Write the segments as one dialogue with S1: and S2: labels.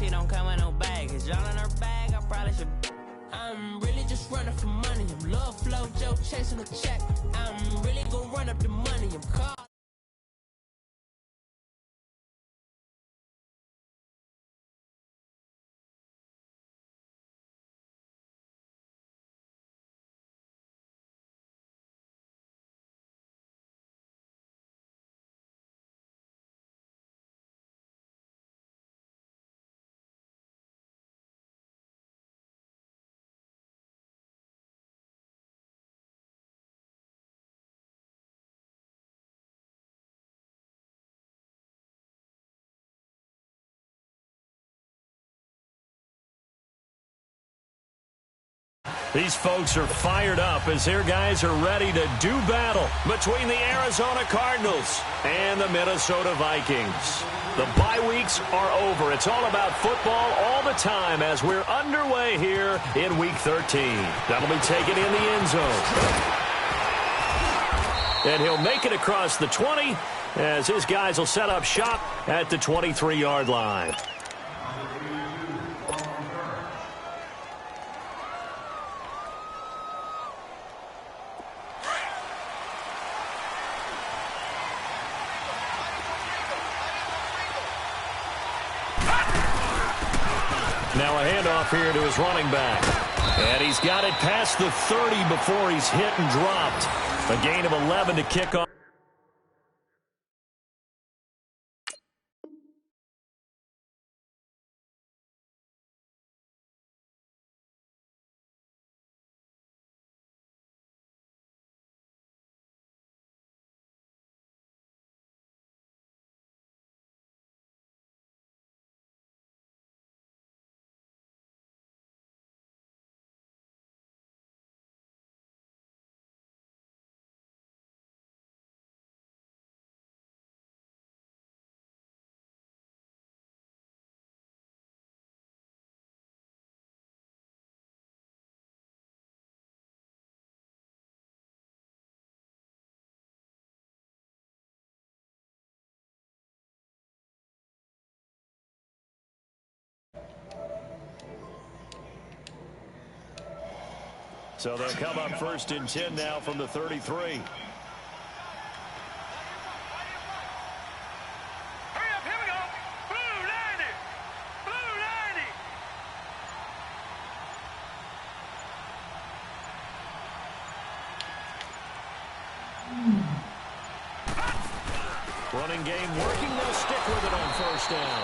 S1: she don't come with no baggage. Y'all in her bag, I probably should. I'm really just running for money. I'm love flow, Joe chasing a check. I'm really gonna run up the money. I'm caught.
S2: These folks are fired up as their guys are ready to do battle between the Arizona Cardinals and the Minnesota Vikings. The bye weeks are over. It's all about football all the time as we're underway here in Week 13. That'll be taken in the end zone. And he'll make it across the 20 as his guys will set up shop at the 23-yard line. Now a handoff here to his running back. And he's got it past the 30 before he's hit and dropped. A gain of 11 to kick off. So they'll come up first and 10 now from the 33.
S3: Hurry up, here we go. Blue 90. Blue
S2: 90. Running game working. They'll stick with it on first down.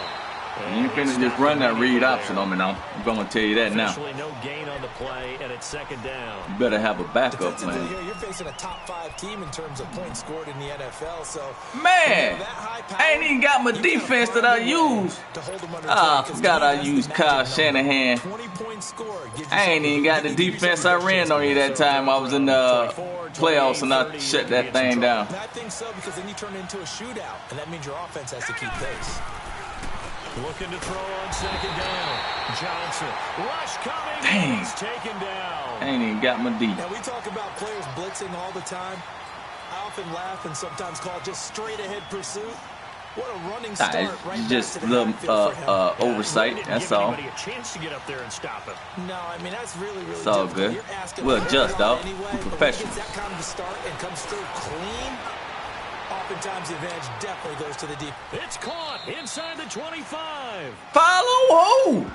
S4: You ain't finna just run that read option on me now. I'm going to tell you that now.
S2: No gain on the play, and it's second down.
S4: You better have a backup plan.
S5: Here, you're facing a top-5 team in terms of points scored in the NFL. So,
S4: man, I ain't even got my defense that I use. I forgot I used Kyle Shanahan. I ain't even got the defense I ran on you that time I was in the playoffs and I shut that thing down.
S5: I think so, because then you turn it into a shootout, and that means your offense has to keep pace.
S2: Looking to throw on second down. Johnson. Rush coming.
S4: Dang.
S2: He's taken down.
S4: I ain't even got my D.
S5: Now, we talk about players blitzing all the time. I often laugh and sometimes call it just straight-ahead pursuit. What a running start right
S4: just
S5: back to the
S4: little oversight, that's all.
S2: A chance to get up there and stop him.
S5: No, I mean, that's really
S4: it's all good. We'll adjust, though. We're professional.
S5: That kind of a start and comes through clean. Oftentimes, the advantage definitely goes to the deep.
S2: It's caught inside the 25.
S4: Follow who?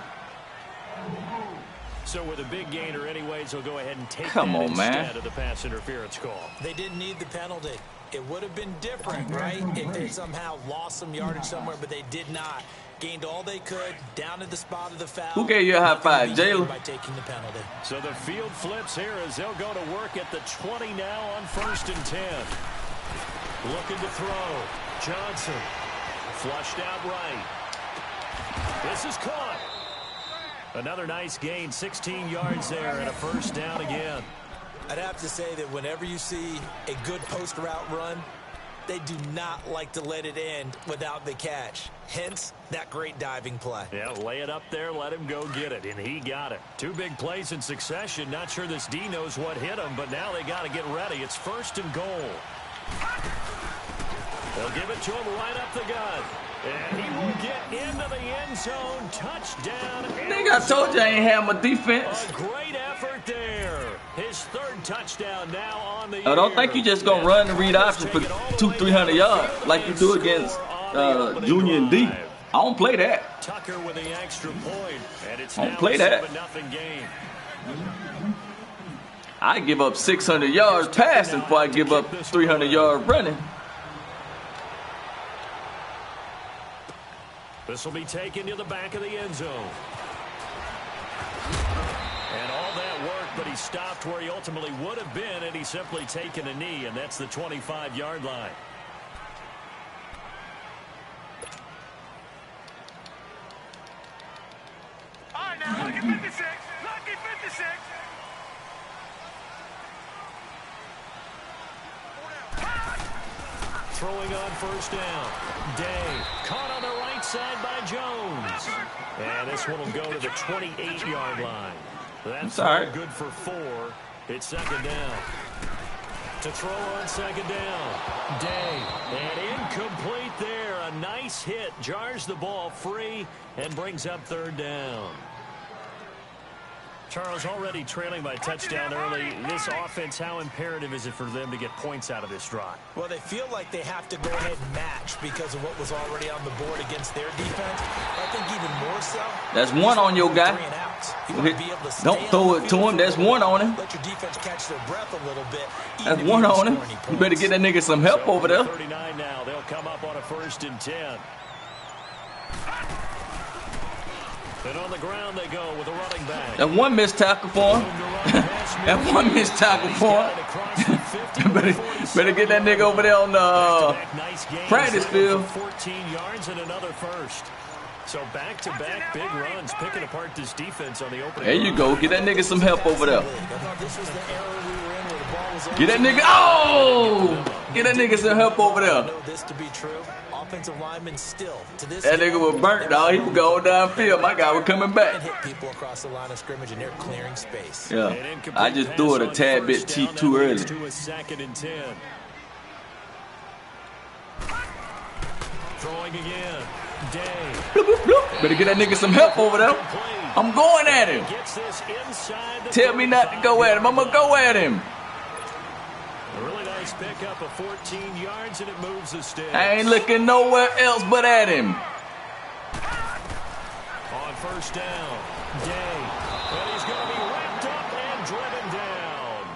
S2: So with a big gainer anyways, he'll go ahead and take
S4: Come on,
S2: instead of the pass interference call.
S5: They didn't need the penalty. It would have been different, right? If they somehow lost some yardage somewhere, but they did not. Gained all they could, down to the spot of the foul.
S4: Who gave you a high five, Jalen?
S5: By taking the penalty.
S2: So the field flips here as they'll go to work at the 20 now on 1st and 10. Looking to throw. Johnson. Flushed out right. This is caught. Another nice gain. 16 yards there and a first down again.
S5: I'd have to say that whenever you see a good post route run, they do not like to let it end without the catch. Hence, that great diving play.
S2: Yeah, lay it up there, let him go get it, and he got it. 2 big plays in succession. Not sure this D knows what hit him, but now they got to get ready. It's 1st and goal. They'll give it to him right up the gut. And he will get into the end zone. Touchdown.
S4: Nigga, I told you I ain't have my defense.
S2: A great effort there. His third touchdown now on the
S4: I don't think you just gonna run and read option for 200-300 yards like you do against Junior and D. I don't play that.
S2: Tucker with the extra point, and it's
S4: I don't play that.
S2: 7-0 game.
S4: I give up 600 yards passing before I give up 300 yards running.
S2: This will be taken to the back of the end zone. And all that work, but he stopped where he ultimately would have been, and he's simply taken a knee, and that's the 25-yard line.
S3: All right, now, lucky 56. Lucky 56.
S2: Throwing on first down. Day caught on the right side by Jones. And this one will go to the 28-yard line. That's good for 4. It's second down. To throw on second down. Day. And incomplete there. A nice hit. Jars the ball free and brings up third down. Charles, already trailing by touchdown early. This offense, how imperative is it for them to get points out of this drive?
S5: Well, they feel like they have to go ahead and match because of what was already on the board against their defense. I think even more so.
S4: That's one on your guy. Don't throw it to him. That's one on him.
S5: Let your defense catch their breath a little bit.
S4: That's one on him. You better get that nigga some help over there.
S2: 39 now. They'll come up on a 1st and 10. And on the ground they go with a running back.
S4: That one missed tackle for him. That one missed tackle for him. better get that nigga over there on the practice field.
S2: 14 yards and another first. So back-to-back big runs, picking apart this defense on the opening.
S4: There you go. Get that nigga some help over there. Get that nigga. Oh! Get that nigga some help over there.
S5: This to be true. Offensive lineman still to this.
S4: That nigga was burnt, dog. He was going downfield. My guy was coming back.
S5: And hit people across the line of scrimmage, and they're clearing space.
S4: Yeah, I just threw it a tad bit too early.
S2: To a 2nd and 10. Throwing again. Day.
S4: Bloop, bloop, bloop. Better get that nigga some help over there. I'm going at him. Tell me not to go at him. I'm gonna go at him.
S2: A really nice pickup of 14 yards, and it moves the sticks.
S4: I ain't looking nowhere else but at him.
S2: On first down, Day. And he's going to be wrapped up and driven down.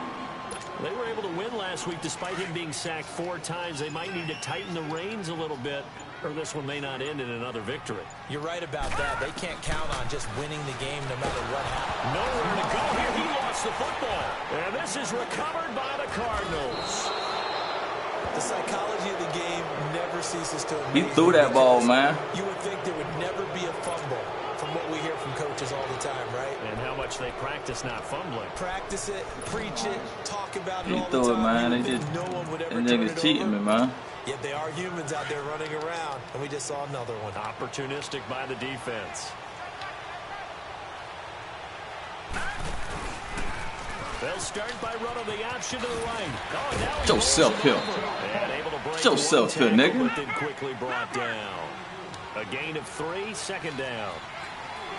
S2: They were able to win last week despite him being sacked 4 times. They might need to tighten the reins a little bit, or this one may not end in another victory.
S5: You're right about that. They can't count on just winning the game no matter what happens.
S2: Nowhere to go here. He lost the football. And this is recovered by the Cardinals.
S5: The psychology of the game never ceases to amaze.
S4: He threw that ball, man.
S5: You would think there would never be a fumble from what we hear from coaches all the time, right?
S2: And how much they practice not fumbling.
S5: Practice it, preach it, talk about it all the time.
S4: He threw it, man. They niggas cheating me, man.
S5: Yet they are humans out there running around, and we just saw another one.
S2: Opportunistic by the defense. They'll start by running the option to the right. Oh, now
S4: Joseph Hill. Joseph Hill, nigga.
S2: Then quickly brought down. A gain of 3, second down.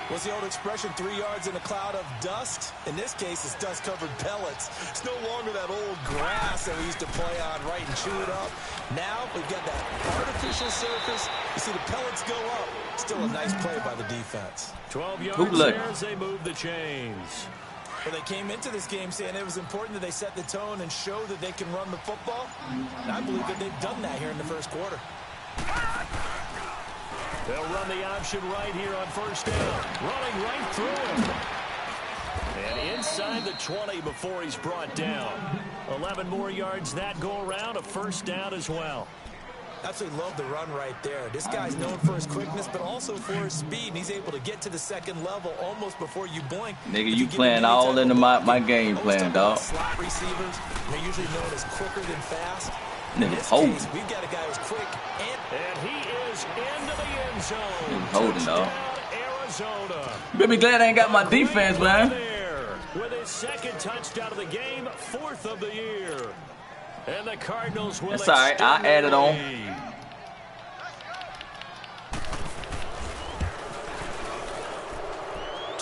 S5: What's the old expression, 3 yards in a cloud of dust? In this case, it's dust-covered pellets. It's no longer that old grass that we used to play on, right, and chew it up. Now we've got that artificial surface. You see the pellets go up. Still a nice play by the defense.
S2: 12 yards there as they move the chains.
S5: Well, they came into this game saying it was important that they set the tone and show that they can run the football. And I believe that they've done that here in the first quarter.
S2: They'll run the option right here on first down. Running right through him. And inside the 20 before he's brought down. 11 more yards that go around. A first down as well.
S5: Absolutely love the run right there. This guy's known for his quickness, but also for his speed. And he's able to get to the second level almost before you blink.
S4: Nigga, you playing all into my game plan, dog.
S5: Slot receivers, they're usually known as quicker than fast.
S4: Nigga, hold.
S5: We've got a guy who's quick
S2: and he is into the end zone.
S4: Nigga, holding, dog.
S2: Arizona.
S4: You be glad I ain't got my defense, man.
S2: With his second touchdown of the game, 4th of the year. And the Cardinals will.
S4: That's all right. I added on.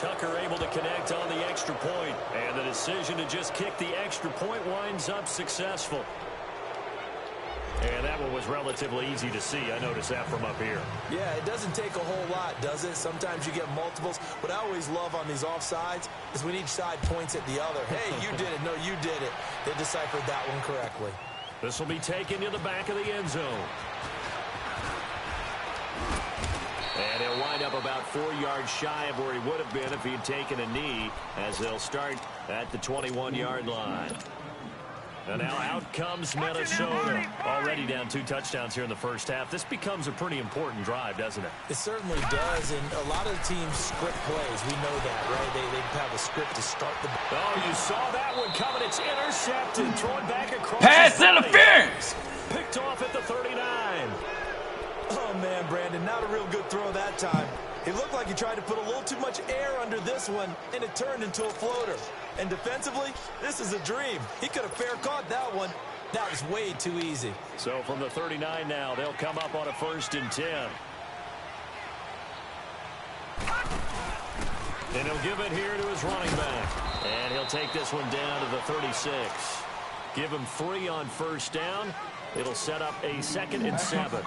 S2: Tucker able to connect on the extra point. And the decision to just kick the extra point winds up successful. And that one was relatively easy to see. I noticed that from up here.
S5: Yeah, it doesn't take a whole lot, does it? Sometimes you get multiples. What I always love on these offsides is when each side points at the other. Hey, you did it. No, you did it. They deciphered that one correctly.
S2: This will be taken to the back of the end zone. And he'll wind up about 4 yards shy of where he would have been if he had taken a knee, as they'll start at the 21-yard line. And now out comes Minnesota. Already down 2 touchdowns here in the first half. This becomes a pretty important drive, doesn't it?
S5: It certainly does, and a lot of the teams script plays. We know that, right? They have a script to start the...
S2: Oh, you saw that one coming. It's intercepted. Thrown back across.
S4: Pass interference!
S2: Picked off at the 39.
S5: Oh, man, Brandon, not a real good throw that time. It looked like he tried to put a little too much air under this one, and it turned into a floater. And defensively, this is a dream. He could have fair caught that one. That was way too easy.
S2: So from the 39 now, they'll come up on a 1st and 10. And he'll give it here to his running back. And he'll take this one down to the 36. Give him 3 on 1st down. It'll set up a 2nd and 7.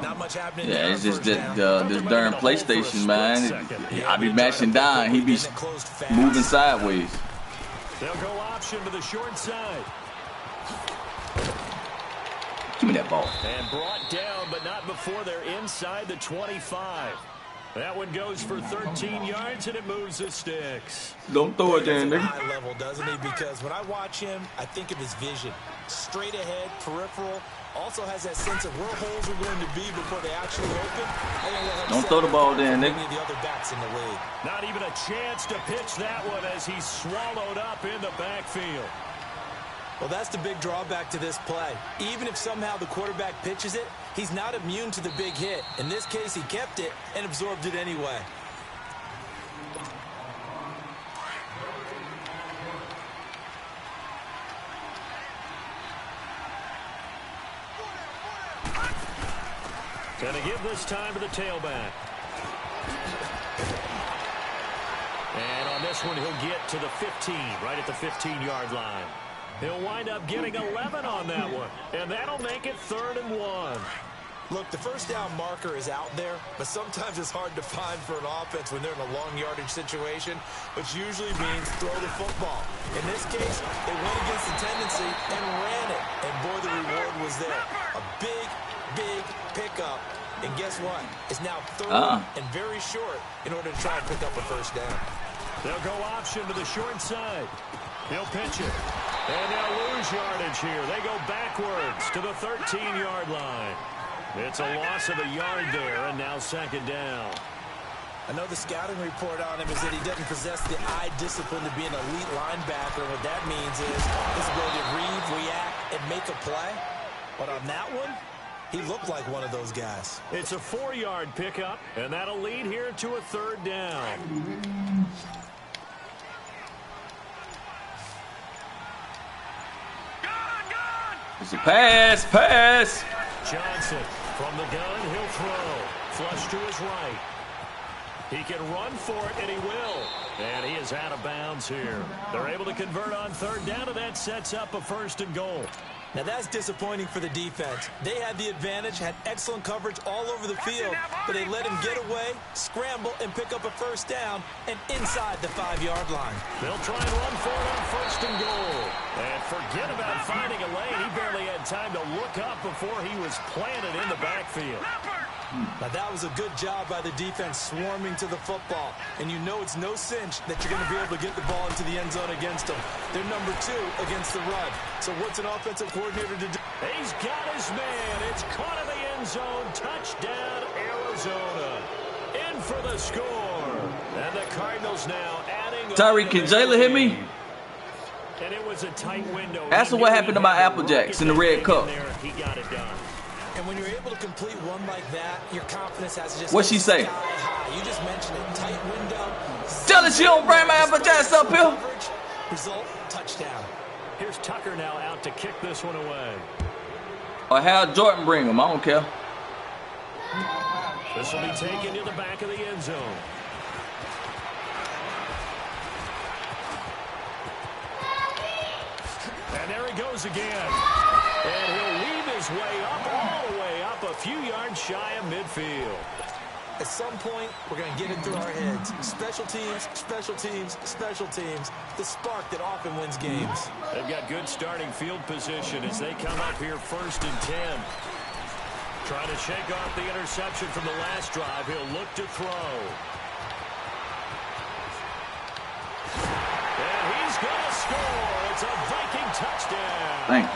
S5: Not much happening.
S4: Yeah, it's just that this darn PlayStation, man. I be mashing down. He be moving sideways.
S2: They'll go option to the short side.
S4: Give me that ball.
S2: And brought down, but not before they're inside the 25. That one goes for 13 yards, and it moves the sticks.
S4: Don't throw it there, nigga.
S5: High level, doesn't he? Because when I watch him, I think of his vision. Straight ahead, peripheral. Also has that sense of where holes are going to be before they actually open.
S4: Don't throw the ball there, nigga.
S5: The other backs in the league.
S2: Not even a chance to pitch that one as he's swallowed up in the backfield.
S5: Well, that's the big drawback to this play. Even if somehow the quarterback pitches it, he's not immune to the big hit. In this case, he kept it and absorbed it anyway.
S2: Going to give this time to the tailback. And on this one, he'll get to the 15, right at the 15-yard line. He'll wind up getting 11 on that one, and that'll make it 3rd and 1.
S5: Look, the first down marker is out there, but sometimes it's hard to find for an offense when they're in a long yardage situation, which usually means throw the football. In this case, they went against the tendency and ran it, and boy, the reward was there. A big, big pickup, and guess what? It's now 3rd and very short in order to try and pick up a 1st down.
S2: They'll go option to the short side. He'll pitch it. And they'll lose yardage here. They go backwards to the 13-yard line. It's a loss of a yard there, and now 2nd down.
S5: I know the scouting report on him is that he doesn't possess the eye discipline to be an elite linebacker. What that means is his ability to read, react, and make a play. But on that one, he looked like one of those guys.
S2: It's a 4-yard pickup, and that'll lead here to a 3rd down.
S4: It's a pass.
S2: Johnson from the gun, he'll throw. Flush to his right. He can run for it, and he will. And he is out of bounds here. They're able to convert on 3rd down, and that sets up a 1st and goal.
S5: Now, that's disappointing for the defense. They had the advantage, had excellent coverage all over the field, but they let him get away, scramble, and pick up a 1st down, and inside the 5-yard line.
S2: They'll try and run for it on 1st and goal. And forget about finding a lane. He barely had time to look up before he was planted in the backfield.
S5: Now, that was a good job by the defense swarming to the football. And you know it's no cinch that you're going to be able to get the ball into the end zone against them. They're number 2 against the run. So what's an offensive coordinator to do?
S2: He's got his man. It's caught in the end zone. Touchdown, Arizona. In for the score. And the Cardinals now adding...
S4: Tyreek, can Jayla hit me?
S2: And it was a tight window.
S4: Ask her what happened to my Apple Jacks in the red cup.
S2: He got it done.
S5: And when you're able to complete one like that, your confidence has to just...
S4: What'd she say?
S5: High. You just mentioned it. Tight window.
S4: Tell her she don't bring my Apple Jacks up here.
S5: Result, touchdown.
S2: Here's Tucker now out to kick this one away.
S4: Or have Jordan bring him. I don't care.
S2: This will be taken to the back of the end zone. goes again. And he'll weave his way up, all the way up, a few yards shy of midfield.
S5: At some point, we're going to get it through our heads. Special teams, special teams, special teams. The spark that often wins games.
S2: They've got good starting field position as they come up here 1st and 10. Trying to shake off the interception from the last drive. He'll look to throw. And he's going to score. It's a Viking touchdown.
S4: Thanks.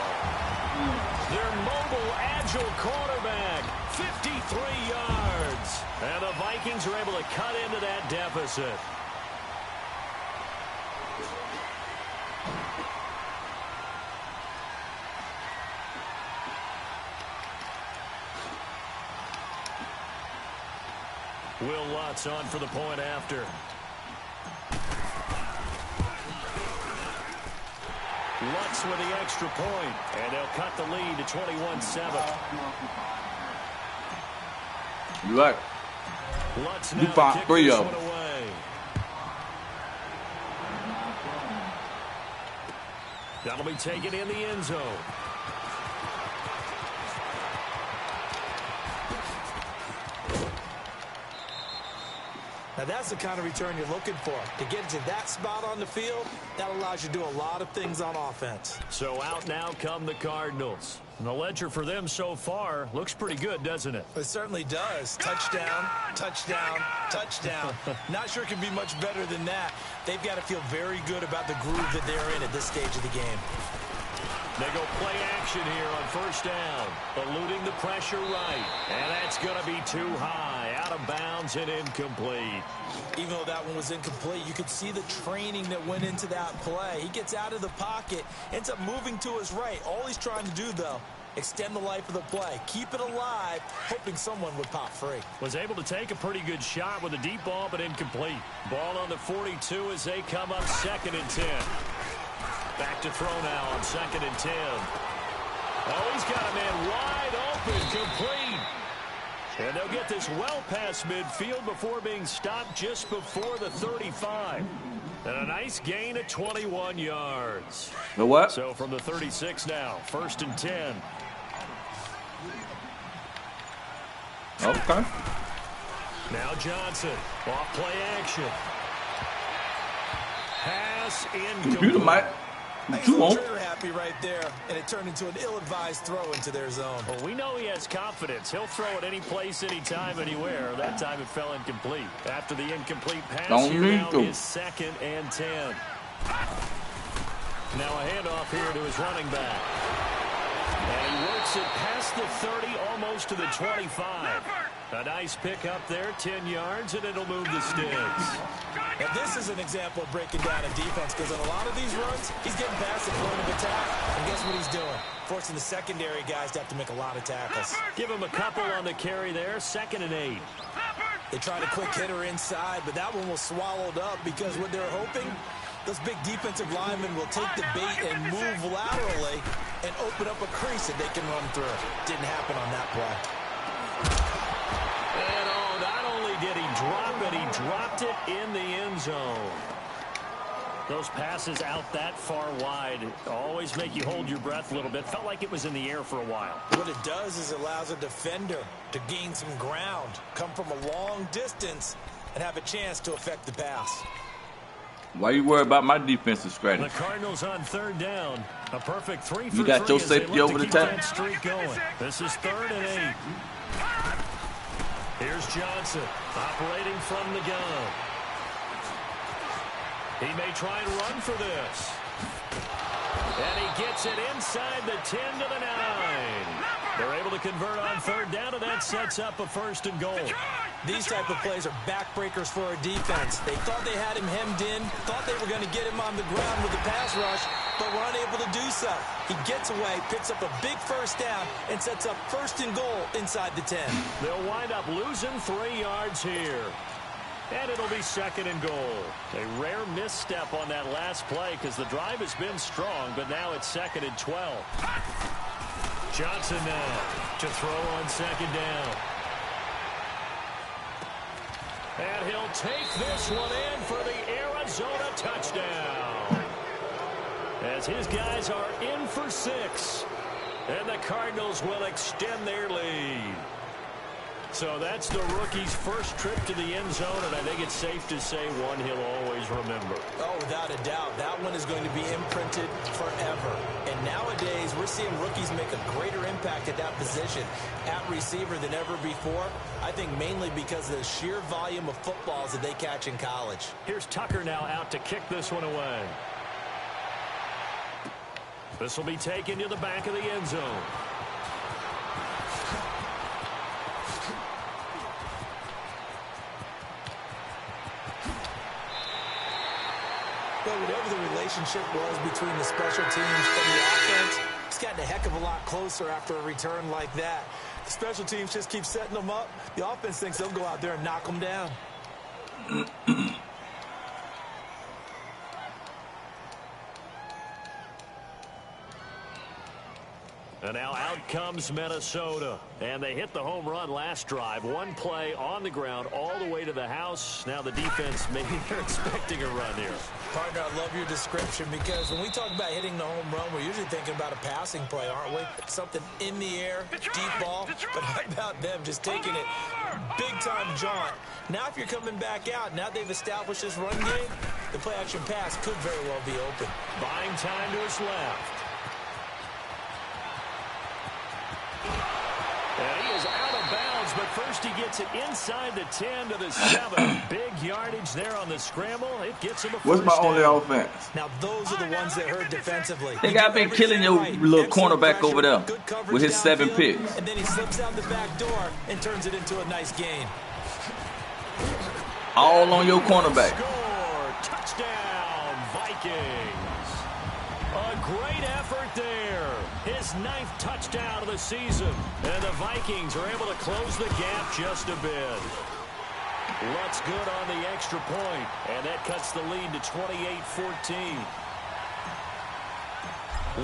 S2: Their mobile, agile quarterback, 53 yards. And the Vikings are able to cut into that deficit. Will Lutz on for the point after. Lutz with the extra point, and they'll cut the lead to 21-7.
S4: You right.
S2: Lutz
S4: You
S2: now
S4: fought
S2: to kick
S4: 3
S2: this
S4: of
S2: one
S4: them.
S2: away. That'll be taken in the end zone.
S5: Now that's the kind of return you're looking for. To get to that spot on the field, that allows you to do a lot of things on offense.
S2: So out now come the Cardinals. And the ledger for them so far looks pretty good, doesn't it?
S5: It certainly does. Touchdown, touchdown, touchdown. Not sure it can be much better than that. They've got to feel very good about the groove that they're in at this stage of the game.
S2: They go play action here on 1st down, eluding the pressure right. And that's going to be too high, out of bounds and incomplete.
S5: Even though that one was incomplete, you could see the training that went into that play. He gets out of the pocket, ends up moving to his right. All he's trying to do, though, extend the life of the play, keep it alive, hoping someone would pop free.
S2: Was able to take a pretty good shot with a deep ball, but incomplete. Ball on the 42 as they come up 2nd and 10. Back to throw now on 2nd and 10. Oh, he's got a man wide open, complete. And they'll get this well past midfield before being stopped just before the 35. And a nice gain of 21 yards.
S4: The what?
S2: So from the 36 now, 1st and 10.
S4: Okay.
S2: Now Johnson, off play action. Pass incomplete.
S4: You might. You won't.
S5: Trigger happy right there, and it turned into an ill-advised throw into their zone.
S2: Well, we know he has confidence. He'll throw it any place, anytime, anywhere. That time it fell incomplete. After the incomplete pass, here now is 2nd and 10. Now a handoff here to his running back. And he works it past the 30, almost to the 25. A nice pickup there, 10 yards, and it'll move the sticks.
S5: Now this is an example of breaking down a defense, because on a lot of these runs, he's getting past the point of attack, and guess what he's doing? Forcing the secondary guys to have to make a lot of tackles.
S2: Give him a couple on the carry there, 2nd and 8.
S5: They tried a quick hitter inside, but that one was swallowed up because what they're hoping, those big defensive linemen will take the bait and move laterally and open up a crease that they can run through. Didn't happen on that play.
S2: And oh, not only did he drop it, he dropped it in the end zone. Those passes out that far wide always make you hold your breath a little bit. Felt like it was in the air for a while.
S5: What it does is it allows a defender to gain some ground, come from a long distance, and have a chance to affect the pass.
S4: Why you worry about my defensive strategy?
S2: The Cardinals on 3rd down. A perfect 3 for
S4: You got
S2: 3
S4: your
S2: as they
S4: safety
S2: look
S4: over
S2: to
S4: the
S2: keep
S4: top?
S2: that streak going. This is 3rd and 8. Here's Johnson operating from the gun. He may try and run for this. And he gets it inside the 10 to the 9. They're able to convert on 3rd down, and that sets up a 1st and goal.
S5: These type of plays are backbreakers for a defense. They thought they had him hemmed in, thought they were going to get him on the ground with the pass rush, but were unable to do so. He gets away, picks up a big 1st down, and sets up 1st and goal inside the 10.
S2: They'll wind up losing 3 yards here. And it'll be 2nd and goal. A rare misstep on that last play because the drive has been strong, but now it's 2nd and 12. Johnson now to throw on 2nd down. And he'll take this one in for the Arizona touchdown. as his guys are in for 6. And the Cardinals will extend their lead. So that's the rookie's first trip to the end zone, and I think it's safe to say one he'll always remember.
S5: Oh, without a doubt. That one is going to be imprinted forever. And nowadays, we're seeing rookies make a greater impact at that position at receiver than ever before. I think mainly because of the sheer volume of footballs that they catch in college.
S2: Here's Tucker now out to kick this one away. This will be taken to the back of the end zone.
S5: But whatever the relationship was between the special teams and the offense, it's gotten a heck of a lot closer after a return like that. The special teams just keep setting them up. The offense thinks they'll go out there and knock them down.
S2: And now out comes Minnesota. And they hit the home run last drive. One play on the ground all the way to the house. Now the defense, maybe they're expecting a run here.
S5: Partner, I love your description because when we talk about hitting the home run, we're usually thinking about a passing play, aren't we? Something in the air, deep ball. But how about them just taking it big-time jaunt? Now if you're coming back out, now they've established this run game, the play-action pass could very well be open.
S2: Buying time to his left. And he is out of bounds, but first he gets it inside the 10 to the 7. Big yardage there on the scramble. It gets him a first down.
S6: What's my only offense?
S5: Now those are the ones that hurt defensively.
S4: I think I've been killing your little cornerback over there with his 7 picks.
S5: And then he slips out the back door and turns it into a nice gain.
S4: All on your cornerback.
S2: Score! Touchdown, Vikings. A great effort there. His 9th touchdown of the season. And the Vikings are able to close the gap just a bit. Lutz good on the extra point. And that cuts the lead to 28-14.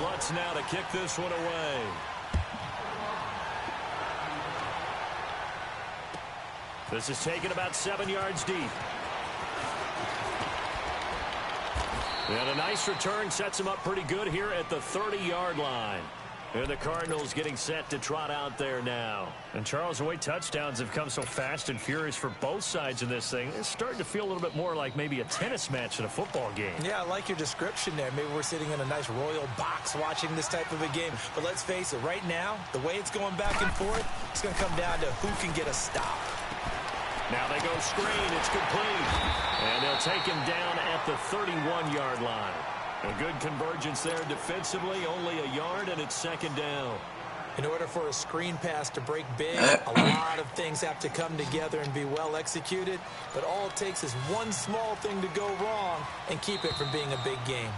S2: Lutz now to kick this one away. This is taken about 7 yards deep. And a nice return sets him up pretty good here at the 30-yard line. And the Cardinals getting set to trot out there now. And Charles, the way touchdowns have come so fast and furious for both sides in this thing, it's starting to feel a little bit more like maybe a tennis match in a football game.
S5: Yeah, I like your description there. Maybe we're sitting in a nice royal box watching this type of a game. But let's face it, right now, the way it's going back and forth, it's going to come down to who can get a stop.
S2: Now they go screen. It's complete. And they'll take him down at the 31-yard line. A good convergence there defensively. Only a yard, and it's 2nd down.
S5: In order for a screen pass to break big, a lot of things have to come together and be well executed. But all it takes is one small thing to go wrong and keep it from being a big game.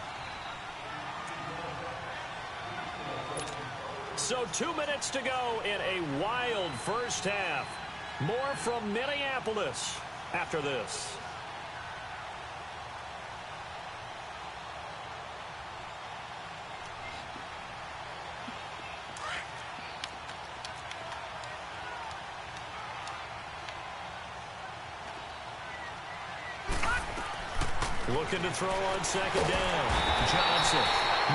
S2: So 2 minutes to go in a wild first half. More from Minneapolis after this. Looking to throw on 2nd down. Johnson.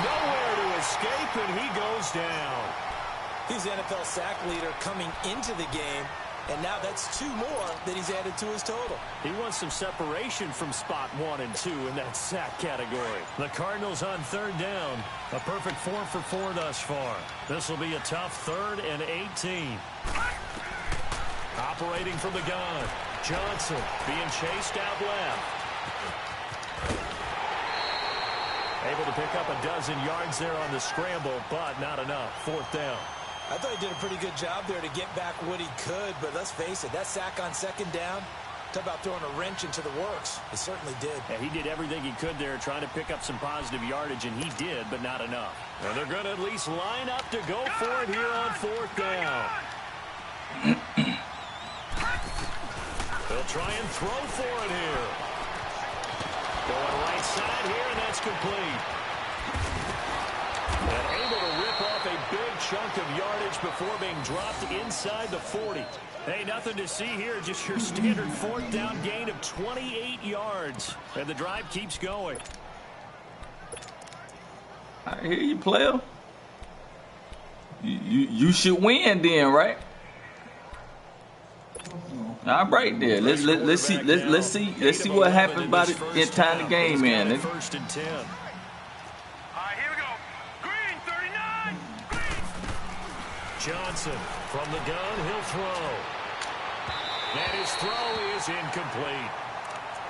S2: Nowhere to escape, and he goes down.
S5: He's the NFL sack leader coming into the game. And now that's 2 more that he's added to his total.
S2: He wants some separation from spot 1 and 2 in that sack category. The Cardinals on 3rd down. A perfect 4 for 4 thus far. This will be a tough 3rd and 18. Operating from the gun. Johnson being chased out left. Able to pick up a dozen yards there on the scramble, but not enough. 4th down.
S5: I thought he did a pretty good job there to get back what he could, but let's face it, that sack on 2nd down, talk about throwing a wrench into the works. It certainly did.
S2: Yeah, he did everything he could there trying to pick up some positive yardage, and he did, but not enough. And they're going to at least line up to go for it here on 4th down. They'll try and throw for it here. Going right side here, and that's complete. And able to rip off a big chunk of yardage before being dropped inside the 40. Hey, nothing to see here, just your standard 4th down gain of 28 yards. And the drive keeps going.
S4: I hear you, player. You should win then, right? All right, there. Let's see what happens by the time the game ends.
S2: First and 10.
S3: All right, here we go. Green, 39. Green.
S2: Johnson from the gun, he'll throw. And his throw is incomplete.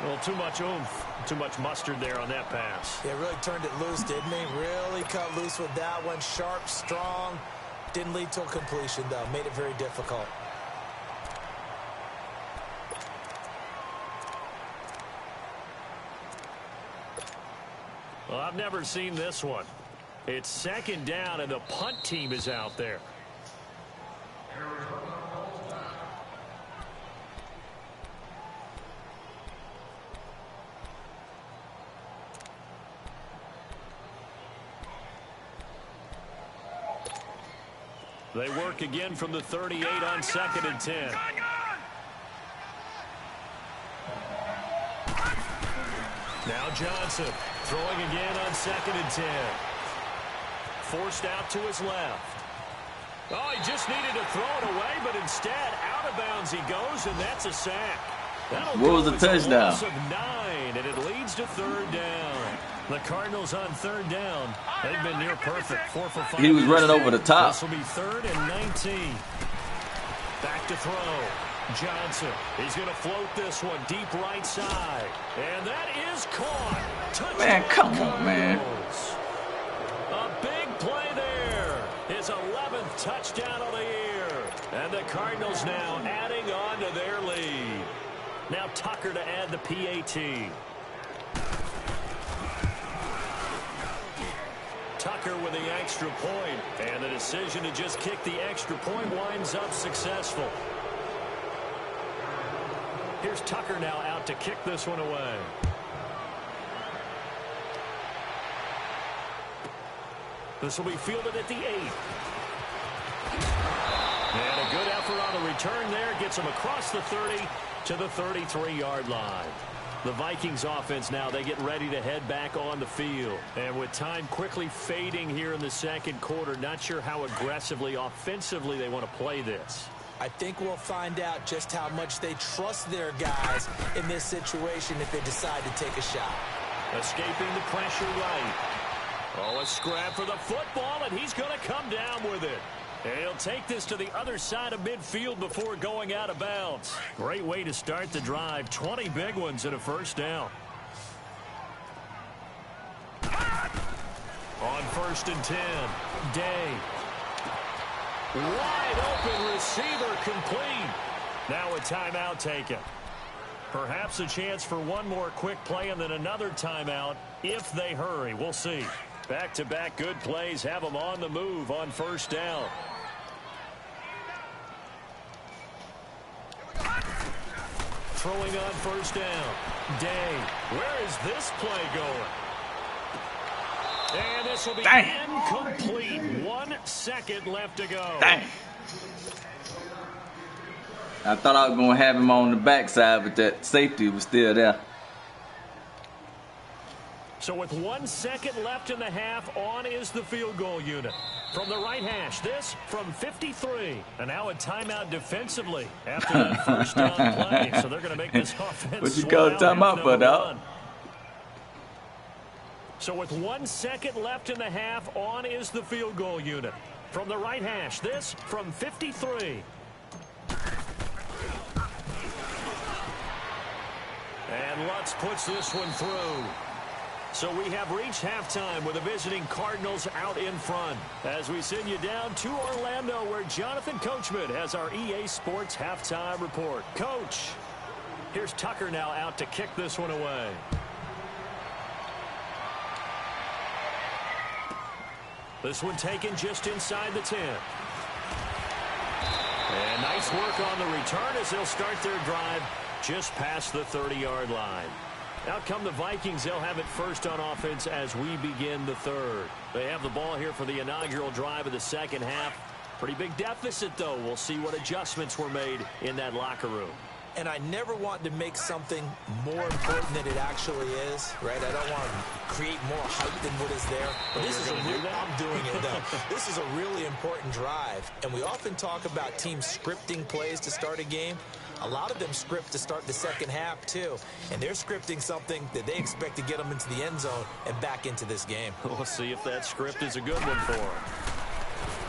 S2: Well, too much oomph, too much mustard there on that pass.
S5: Yeah, really turned it loose, didn't he? Really cut loose with that one. Sharp, strong. Didn't lead to a completion, though. Made it very difficult.
S2: Well, I've never seen this one. It's second down, and the punt team is out there. They work again from the 38 on second and 10. Now Johnson throwing again on second and 10. Forced out to his left. Oh, he just needed to throw it away, but instead out of bounds he goes, and that's a sack.
S4: What was the touchdown?
S2: Loss of 9, and it leads to third down. The Cardinals on third down. They've been near perfect. 4 for 5.
S4: He was running over the top.
S2: This will be third and 19. Back to throw. Johnson. He's going to float this one deep right side. And that is caught. Touchdown,
S4: Man, come on, man.
S2: A big play there. His 11th touchdown of the year. And the Cardinals now adding on to their lead. Now Tucker to add the PAT. Tucker with the extra point. And the decision to just kick the extra point winds up successful. Here's Tucker now out to kick this one away. This will be fielded at the 8. And a good effort on the return there. Gets him across the 30 to the 33-yard line. The Vikings offense now, they get ready to head back on the field. And with time quickly fading here in the second quarter, not sure how aggressively, offensively they want to play this.
S5: I think we'll find out just how much they trust their guys in this situation if they decide to take a shot.
S2: Escaping the pressure right. Oh, a scrap for the football, and he's going to come down with it. And he'll take this to the other side of midfield before going out of bounds. Great way to start the drive. 20 big ones and a first down. On first and 10, Day. Wide open receiver complete. Now a timeout taken. Perhaps a chance for one more quick play and then another timeout if they hurry. We'll see. Back-to-back good plays have them on the move on first down. Throwing on first down. Day. Where is this play going? And this will be incomplete. 1 second left to go.
S4: Dang. I thought I was going to have him on the backside, but that safety was still there.
S2: So with 1 second left in the half, on is the field goal unit. From the right hash, this from 53. And now a timeout defensively after that first down play. So they're going to make this offense.
S4: What you call timeout for, dog?
S2: So with 1 second left in the half, on is the field goal unit. From the right hash, this from 53. And Lutz puts this one through. So we have reached halftime with the visiting Cardinals out in front. As we send you down to Orlando, where Jonathan Coachman has our EA Sports halftime report. Coach, here's Tucker now out to kick this one away. This one taken just inside the 10. And nice work on the return as they'll start their drive just past the 30-yard line. Out come the Vikings. They'll have it first on offense as we begin the third. They have the ball here for the inaugural drive of the second half. Pretty big deficit, though. We'll see what adjustments were made in that locker room.
S5: And I never want to make something more important than it actually is, right? I don't want to create more hype than what is there. But this is I'm doing it, though. This is a really important drive. And we often talk about teams scripting plays to start a game. A lot of them script to start the second half, too. And they're scripting something that they expect to get them into the end zone and back into this game.
S2: We'll see if that script is a good one for them.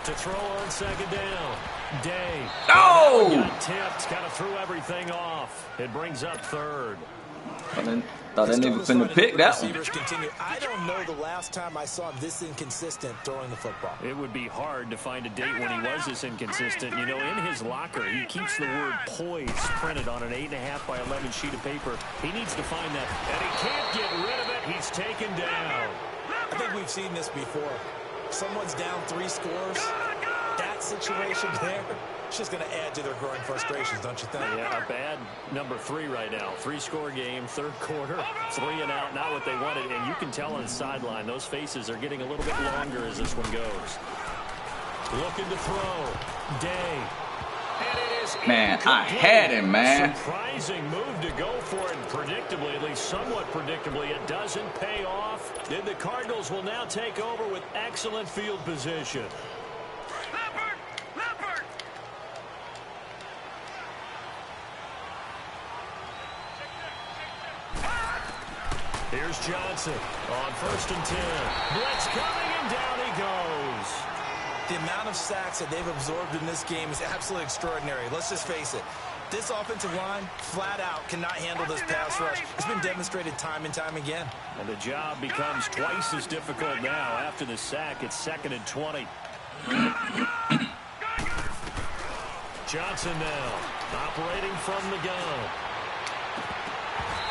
S2: To throw on second down. Day.
S4: Oh!
S2: Got tipped. Kind of threw everything off. It brings up third.
S4: Thought that nigga finna pick that one.
S5: I don't know the last time I saw him this inconsistent throwing the football.
S2: It would be hard to find a date when he was this inconsistent. You know, in his locker, he keeps the word poise printed on an 8.5 by 11 sheet of paper. He needs to find that, and he can't get rid of it. He's taken down.
S5: I think we've seen this before. Someone's down 3 scores. That situation there, it's just going to add to their growing frustrations, don't you think?
S2: Yeah, a bad number 3 right now. 3-score game, third quarter, 3 and out, not what they wanted. And you can tell on the sideline, those faces are getting a little bit longer as this one goes. Looking to throw. Day. And it is
S4: man, I had him, man.
S2: Surprising move to go for it. Predictably, at least somewhat predictably, it doesn't pay off. Then the Cardinals will now take over with excellent field position. Here's Johnson on 1st and 10. Blitz coming, and down he goes.
S5: The amount of sacks that they've absorbed in this game is absolutely extraordinary. Let's just face it. This offensive line, flat out, cannot handle this pass rush. It's been demonstrated time and time again.
S2: And the job becomes twice as difficult now. After the sack, it's 2nd and 20. Johnson now, operating from the gun.